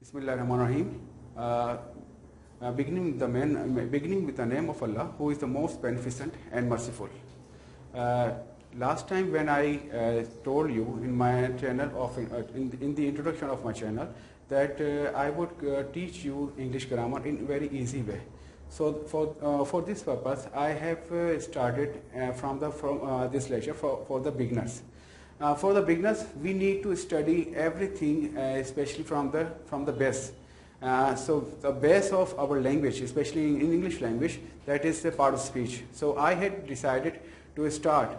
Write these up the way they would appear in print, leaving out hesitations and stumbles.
Bismillahirrahmanirrahim. Beginning with the name of Allah, who is the most beneficent and merciful. Last time when I told you in my channel in the introduction of my channel that I would teach you English grammar in very easy way. So for this purpose, I have started from this lecture for the beginners. For the beginners, we need to study everything, especially from the base. So the base of our language, especially in English language, that is the part of speech. So I had decided to start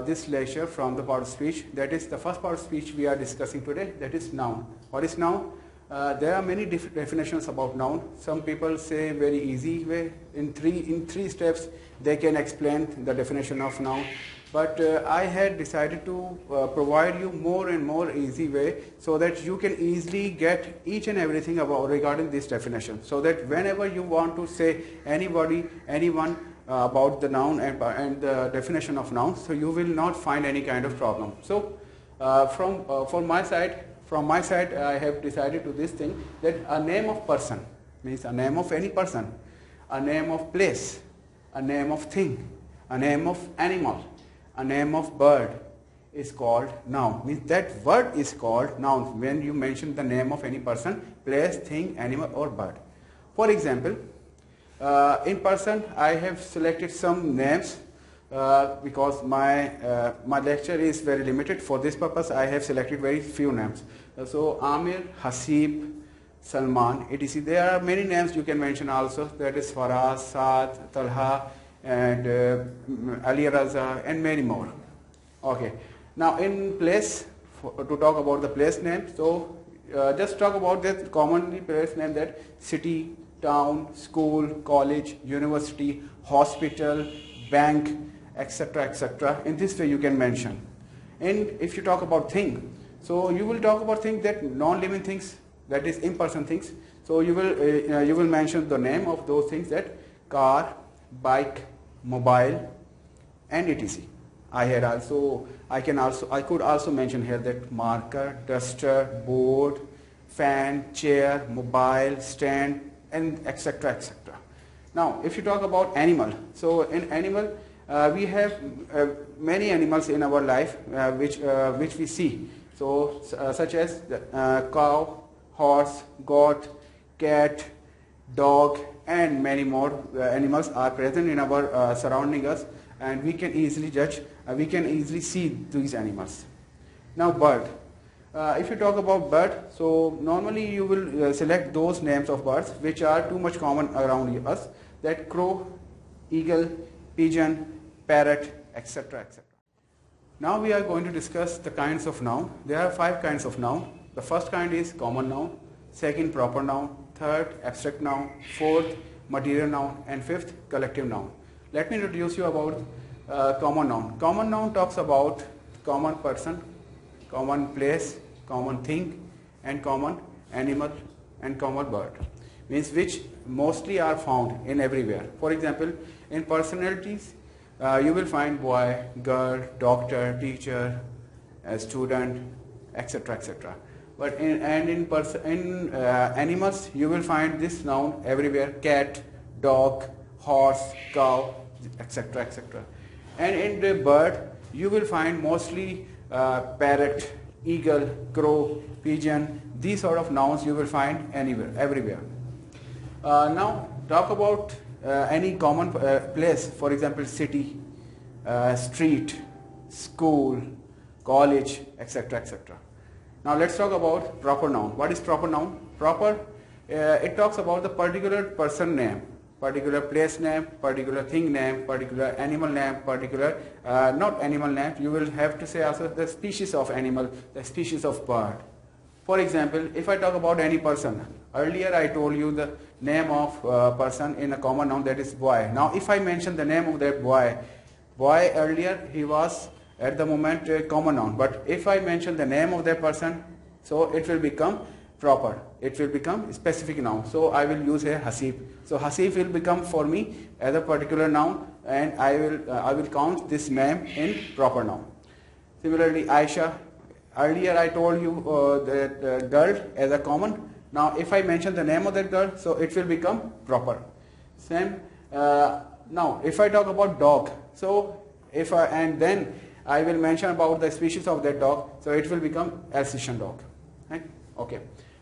this lecture from the part of speech. That is the first part of speech we are discussing today. That is noun. What is noun? There are many definitions about noun. Some people say very easy way. In three steps they can explain the definition of noun. But I had decided to provide you more and more easy way so that you can easily get each and everything regarding this definition. So that whenever you want to say anyone about the noun and the definition of noun, so you will not find any kind of problem. So from my side, I have decided to this thing that a name of person means a name of any person, a name of place, a name of thing, a name of animal, a name of bird is called noun. Means that word is called noun when you mention the name of any person, place, thing, animal or bird. For example, in person I have selected some names because my lecture is very limited. For this purpose I have selected very few names. So Amir, Hasib, Salman, etc. There are many names you can mention also. That is Faraz, Saad, Talha and Ali Raza and many more. Okay. Now in place, to talk about the place name, so just talk about that commonly place name, that city, town, school, college, university, hospital, bank, etc. etc. In this way you can mention. And if you talk about thing, so you will talk about things that non-living things, that is in-person things. So you will mention the name of those things, that car, bike, mobile and etc. I could also mention here that marker, duster, board, fan, chair, mobile, stand and etc. etc. Now if you talk about animal, so in animal we have many animals in our life which we see. So such as cow, horse, goat, cat, dog and many more animals are present in our surrounding us, and we can easily judge, we can easily see these animals. Now bird. If you talk about bird, so normally you will select those names of birds which are too much common around us, that crow, eagle, pigeon, parrot, etc. etc. Now we are going to discuss the kinds of noun. There are 5 kinds of noun. The first kind is common noun, second proper noun, third abstract noun, fourth material noun and fifth collective noun. Let me introduce you about common noun. Common noun talks about common person, common place, common thing and common animal and common bird, means which mostly are found in everywhere. For example, in personalities you will find boy, girl, doctor, teacher, student, etc. etc. But in animals you will find this noun everywhere: cat, dog, horse, cow, etc. etc. And in the bird you will find mostly parrot, eagle, crow, pigeon. These sort of nouns you will find everywhere. Now talk about any common place. For example, city, street, school, college, etc. etc. Now let's talk about proper noun. What is proper noun? Proper, it talks about the particular person name, particular place name, particular thing name, particular animal name, particular, not animal name, you will have to say also the species of animal, the species of bird. For example, if I talk about any person, earlier I told you the name of person in a common noun, that is boy. Now if I mention the name of that boy earlier he was at the moment a common noun, but if I mention the name of that person, so it will become proper, it will become specific noun. So I will use here Hasib. So Hasib will become for me as a particular noun, and I will count this name in proper noun. Similarly, Aisha, earlier I told you that girl as a common Now if I mention the name of that girl, so it will become proper. Same. Now if I talk about dog, so and then I will mention about the species of that dog, so it will become Alsatian dog. Right? Okay.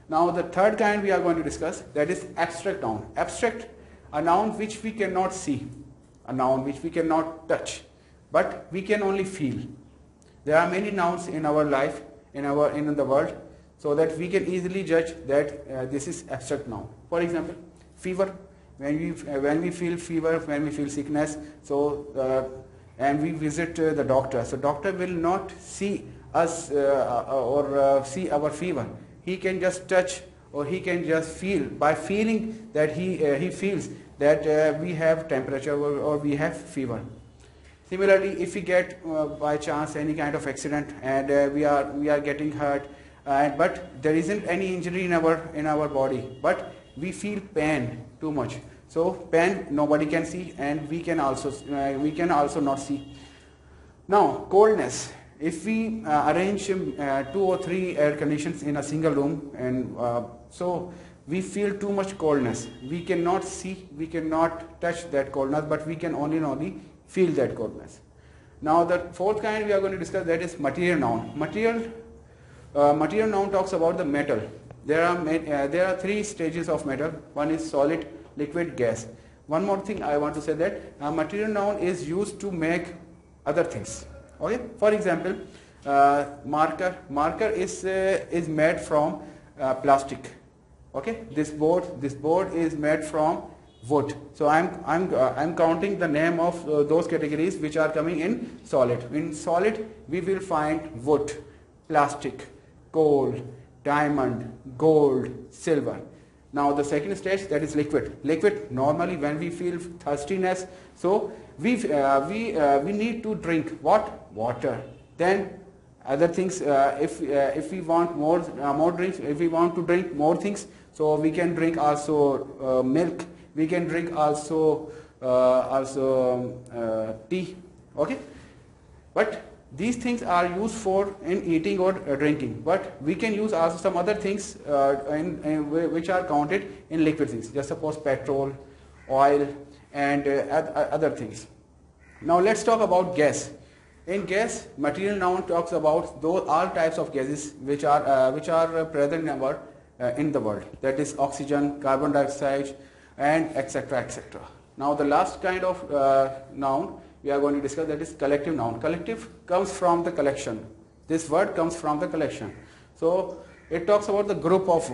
Now the third kind we are going to discuss, that is abstract noun. Abstract, a noun which we cannot see, a noun which we cannot touch, but we can only feel. There are many nouns in our life, in the world, so that we can easily judge that this is abstract noun. For example, fever. When we feel fever, when we feel sickness, so and we visit the doctor. So doctor will not see us or see our fever. He can just touch, or he can just feel. By feeling that he feels that we have temperature or we have fever. Similarly, if we get by chance any kind of accident and we are getting hurt, but there isn't any injury in our body, but we feel pain too much. So pain nobody can see, and we can also not see. Now coldness. If we arrange 2 or 3 air conditions in a single room, and so we feel too much coldness. We cannot see, we cannot touch that coldness, but we can only feel that coldness. Now the fourth kind we are going to discuss, that is material noun. Material noun talks about the metal. There are 3 stages of metal. One is solid, liquid, gas. One more thing I want to say, that a material noun is used to make other things. Okay. For example, marker. Marker is made from plastic. Okay. This board is made from wood. So I'm counting the name of those categories which are coming in solid. In solid we will find wood, plastic, coal, diamond, gold, silver. Now the second stage, that is liquid. Liquid, normally when we feel thirstiness, so we need to drink what? Water. Then other things, if we want more drinks, if we want to drink more things, so we can drink also milk. We can drink also tea. Okay, but these things are used for in eating or drinking, but we can use also some other things which are counted in liquid things. Just suppose petrol, oil, and other things. Now let's talk about gas. In gas, material noun talks about all types of gases which are present in the world. That is oxygen, carbon dioxide, and etc. etc. Now the last kind of noun we are going to discuss, that is collective noun. Collective comes from the collection. This word comes from the collection. So it talks about the group of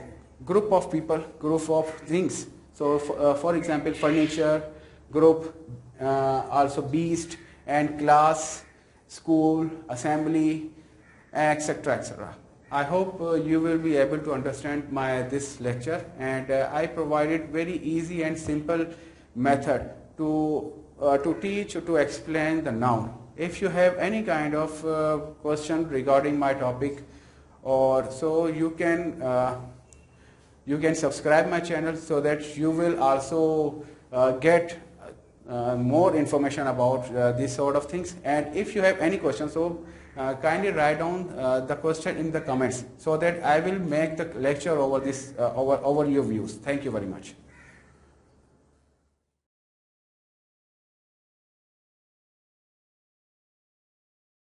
people, group of things. So for example, furniture, group, also beast, and class, school, assembly, etc. etc. I hope you will be able to understand this lecture, and I provided very easy and simple method to teach, to explain the noun. If you have any kind of question regarding my topic, or so, you can subscribe my channel, so that you will also get more information about these sort of things. And if you have any questions, so kindly write down the question in the comments, so that I will make the lecture over your views. Thank you very much.